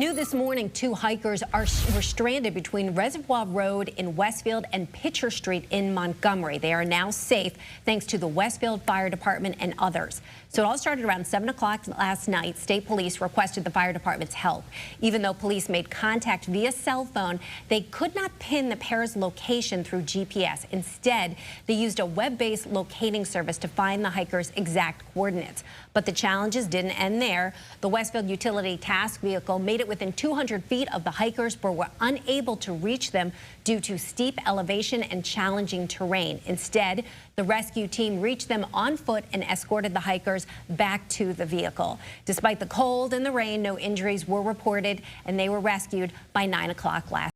New this morning, two hikers were stranded between Reservoir Road in Westfield and Pitcher Street in Montgomery. They are now safe thanks to the Westfield Fire Department and others. So it all started around 7 o'clock last night. State police requested the fire department's help. Even though police made contact via cell phone, they could not pin the pair's location through GPS. Instead, they used a web-based locating service to find the hikers' exact coordinates. But the challenges didn't end there. The Westfield Utility Task Vehicle made it within 200 feet of the hikers, but were unable to reach them due to steep elevation and challenging terrain. Instead, the rescue team reached them on foot and escorted the hikers back to the vehicle. Despite the cold and the rain, no injuries were reported, and they were rescued by 9 o'clock last